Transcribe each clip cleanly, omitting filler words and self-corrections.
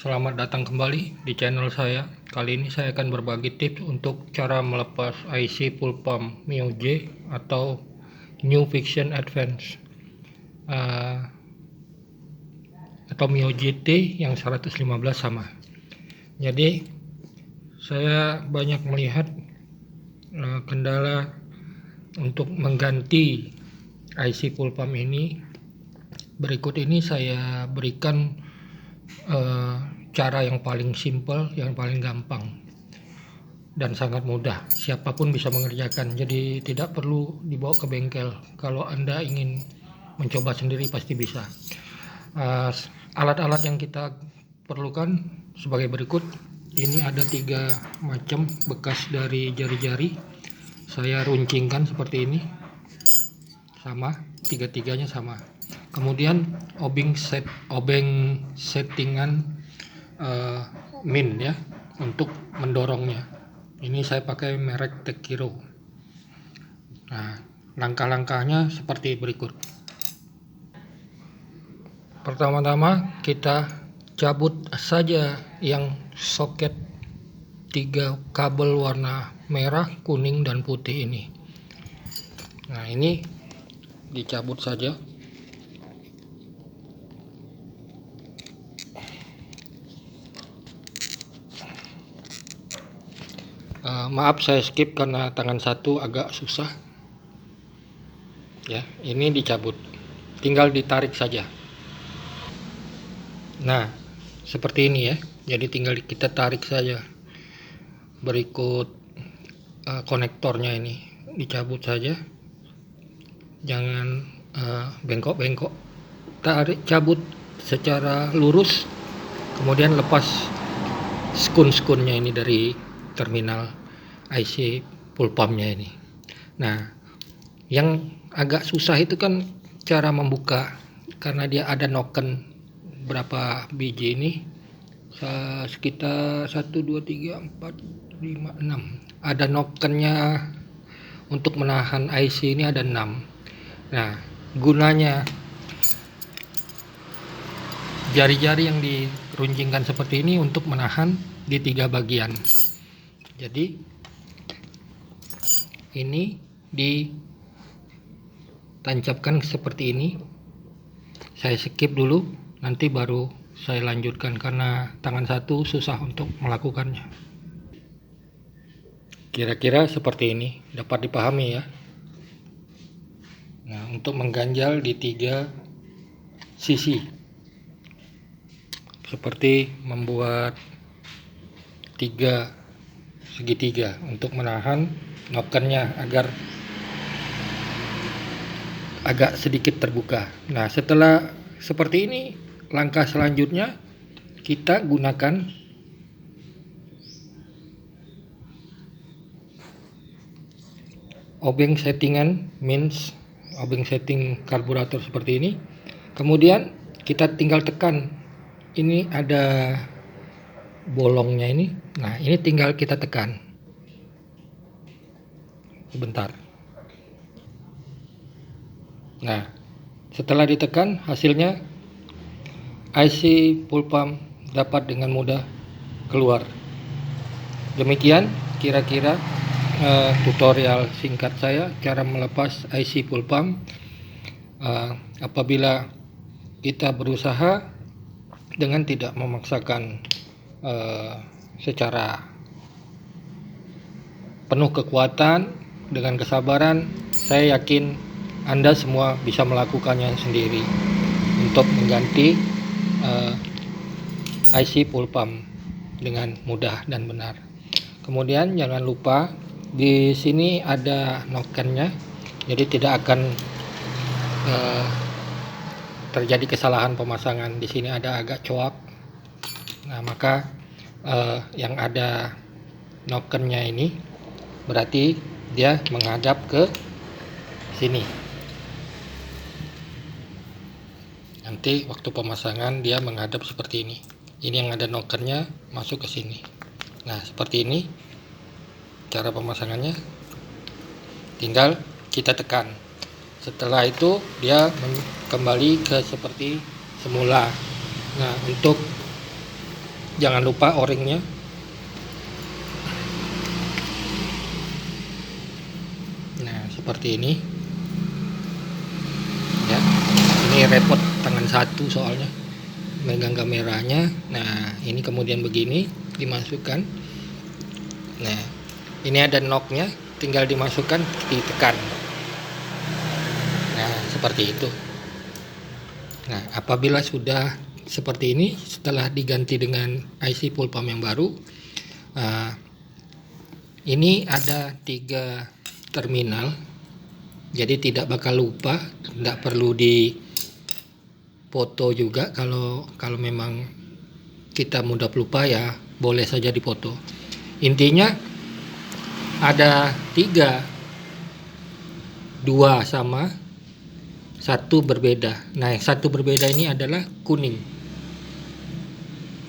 Selamat datang kembali di channel saya. Kali ini saya akan berbagi tips untuk cara melepas IC full pump Mio J atau New Vision Advance atau Mio GT yang 115 sama. Jadi saya banyak melihat kendala untuk mengganti IC full pump ini. Berikut ini saya berikan cara yang paling simpel, yang paling gampang dan sangat mudah. Siapapun bisa mengerjakan, jadi tidak perlu dibawa ke bengkel. Kalau Anda ingin mencoba sendiri pasti bisa. Alat-alat yang kita perlukan sebagai berikut. Ini ada 3 macam bekas dari jari-jari. Saya runcingkan seperti ini, sama, tiga-tiganya sama. Kemudian obeng settingan min ya, untuk mendorongnya. Ini saya pakai merek Tekiro. Nah, langkah-langkahnya seperti berikut. Pertama-tama kita cabut saja yang soket 3 kabel warna merah, kuning, dan putih ini. Nah, ini dicabut saja. Maaf saya skip karena tangan satu agak susah ya. Ini dicabut, tinggal ditarik saja. Nah, seperti ini ya. Jadi tinggal kita tarik saja. Berikut konektornya ini dicabut saja, jangan bengkok-bengkok. Tarik, cabut secara lurus, kemudian lepas skun-skunnya ini dari terminal IC full pumpnya ini. Nah, yang agak susah itu kan cara membuka, karena dia ada noken berapa biji ini, sekitar 1, 2, 3, 4, 5, 6. Ada nokennya untuk menahan IC ini ada 6. Nah, gunanya jari-jari yang diruncingkan seperti ini untuk menahan di 3 bagian. Jadi ini ditancapkan seperti ini. Saya skip dulu, nanti baru saya lanjutkan karena tangan satu susah untuk melakukannya. Kira-kira seperti ini, dapat dipahami ya. Nah, untuk mengganjal di 3 sisi, seperti membuat 3 segitiga untuk menahan nokennya agar agak sedikit terbuka. Nah, setelah seperti ini, langkah selanjutnya kita gunakan obeng settingan, obeng setting karburator seperti ini. Kemudian kita tinggal tekan. Ini ada bolongnya ini. Nah, ini tinggal kita tekan. Sebentar. Nah, setelah ditekan, hasilnya IC full pump dapat dengan mudah keluar. Demikian kira-kira tutorial singkat saya cara melepas IC full pump. Apabila kita berusaha dengan tidak memaksakan secara penuh kekuatan, dengan kesabaran, saya yakin Anda semua bisa melakukannya sendiri untuk mengganti IC full pump dengan mudah dan benar. Kemudian jangan lupa di sini ada nokennya, jadi tidak akan terjadi kesalahan pemasangan. Di sini ada agak coak. Nah, maka yang ada nokennya ini berarti dia menghadap ke sini. Nanti waktu pemasangan dia menghadap seperti ini. Ini yang ada nokennya masuk ke sini. Nah, seperti ini cara pemasangannya. Tinggal kita tekan. Setelah itu dia kembali ke seperti semula. Nah, untuk Jangan lupa o-ringnya. Nah, seperti ini ya. Ini repot tangan satu soalnya megang kameranya. Nah, ini kemudian begini dimasukkan. Nah, ini ada knocknya, tinggal dimasukkan, ditekan. Nah, seperti itu. Nah, apabila sudah seperti ini, setelah diganti dengan IC full pump yang baru, ini ada 3 terminal, jadi tidak bakal lupa, tidak perlu di foto juga. Kalau memang kita mudah lupa ya boleh saja dipoto. Intinya ada 3, 2 sama, 1 berbeda. Nah, yang 1 berbeda ini adalah kuning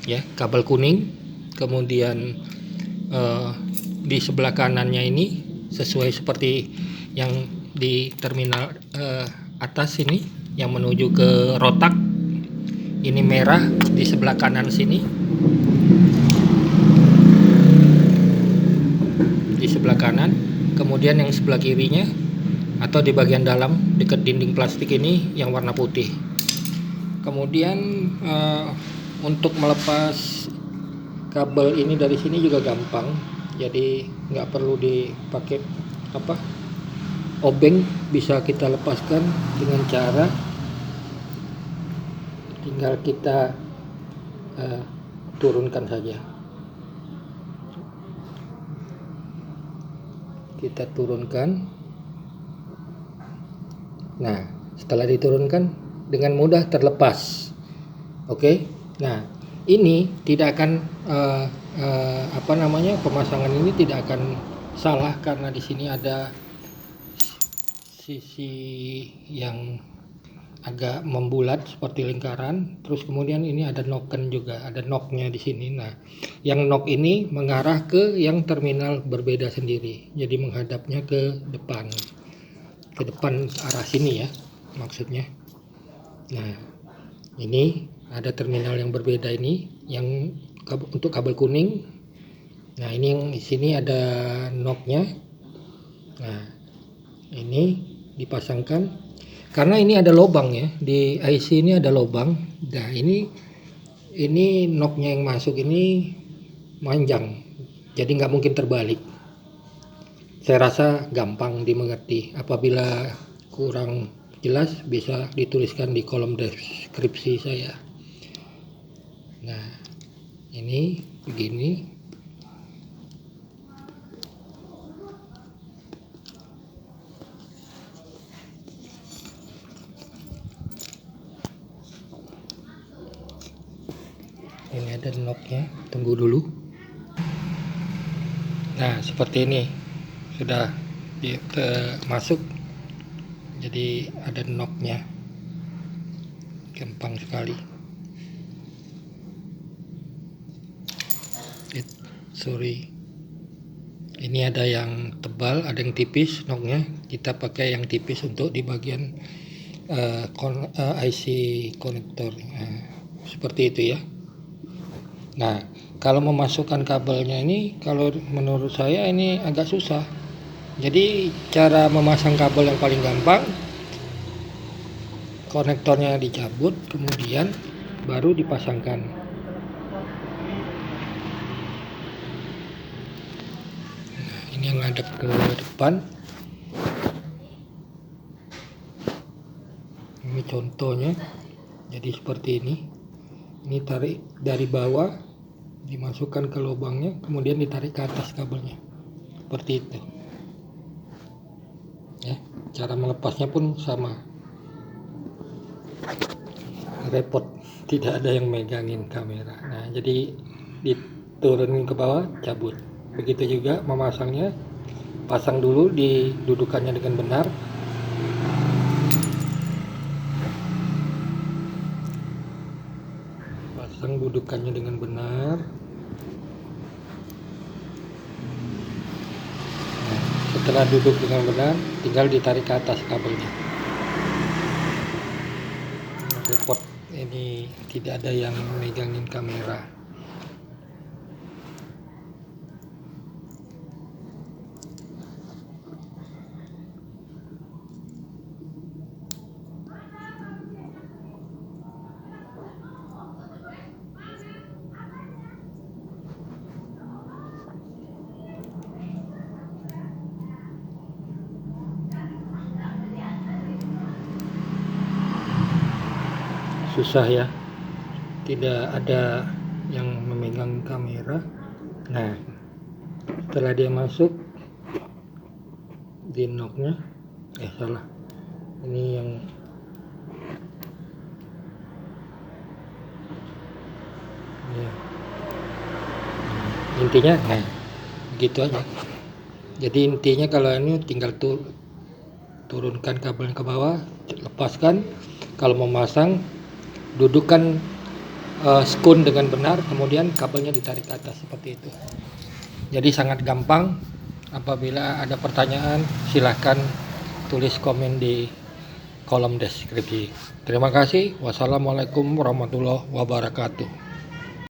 ya, kabel kuning. Kemudian di sebelah kanannya ini sesuai seperti yang di terminal atas ini yang menuju ke rotak, ini merah di sebelah kanan sini, di sebelah kanan. Kemudian yang sebelah kirinya atau di bagian dalam dekat dinding plastik ini yang warna putih. Kemudian untuk melepas kabel ini dari sini juga gampang, jadi nggak perlu dipakai obeng, bisa kita lepaskan dengan cara tinggal kita turunkan saja. Kita turunkan. Nah, setelah diturunkan dengan mudah terlepas. Oke. Nah, ini tidak akan pemasangan ini tidak akan salah karena di sini ada sisi yang agak membulat seperti lingkaran. Terus kemudian ini ada noken juga, ada knocknya di sini. Nah, yang knock ini mengarah ke yang terminal berbeda sendiri, jadi menghadapnya ke depan arah sini ya maksudnya. Nah, ini ada terminal yang berbeda ini yang untuk kabel kuning. Nah, ini yang di sini ada knocknya. Nah, ini dipasangkan karena ini ada lubang ya, di IC ini ada lubang. Nah, ini knocknya yang masuk ini panjang, jadi nggak mungkin terbalik. Saya rasa gampang dimengerti. Apabila kurang jelas bisa dituliskan di kolom deskripsi saya. Nah, ini begini. Ini ada knocknya, tunggu dulu. Nah, seperti ini sudah masuk, jadi ada knocknya, gampang sekali. Sorry, ini ada yang tebal, ada yang tipis knocknya. Kita pakai yang tipis untuk di bagian IC konektor. Seperti itu ya. Nah, kalau memasukkan kabelnya ini, kalau menurut saya ini agak susah. Jadi cara memasang kabel yang paling gampang, konektornya dicabut, kemudian baru dipasangkan. Nah, ini yang ngadep ke depan. Ini contohnya, jadi seperti ini. Ini tarik dari bawah, dimasukkan ke lubangnya, kemudian ditarik ke atas kabelnya, seperti itu ya. Cara melepasnya pun sama, repot, tidak ada yang megangin kamera. Nah, jadi diturunin ke bawah, cabut. Begitu juga memasangnya, pasang dulu didudukannya dengan benar. Pasang dudukannya dengan benar. Nah, setelah duduk dengan benar, tinggal ditarik ke atas kabelnya. Repot, ini tidak ada yang megangin kamera. susah ya, tidak ada yang memegang kamera. Nah, setelah dia masuk di knocknya, salah, ini yang ya. Intinya gitu aja. Jadi intinya kalau ini tinggal turunkan kabelnya ke bawah, lepaskan. Kalau mau masang, dudukkan skun dengan benar, kemudian kabelnya ditarik ke atas seperti itu. Jadi sangat gampang. Apabila ada pertanyaan, silahkan tulis komen di kolom deskripsi. Terima kasih. Wassalamualaikum warahmatullahi wabarakatuh.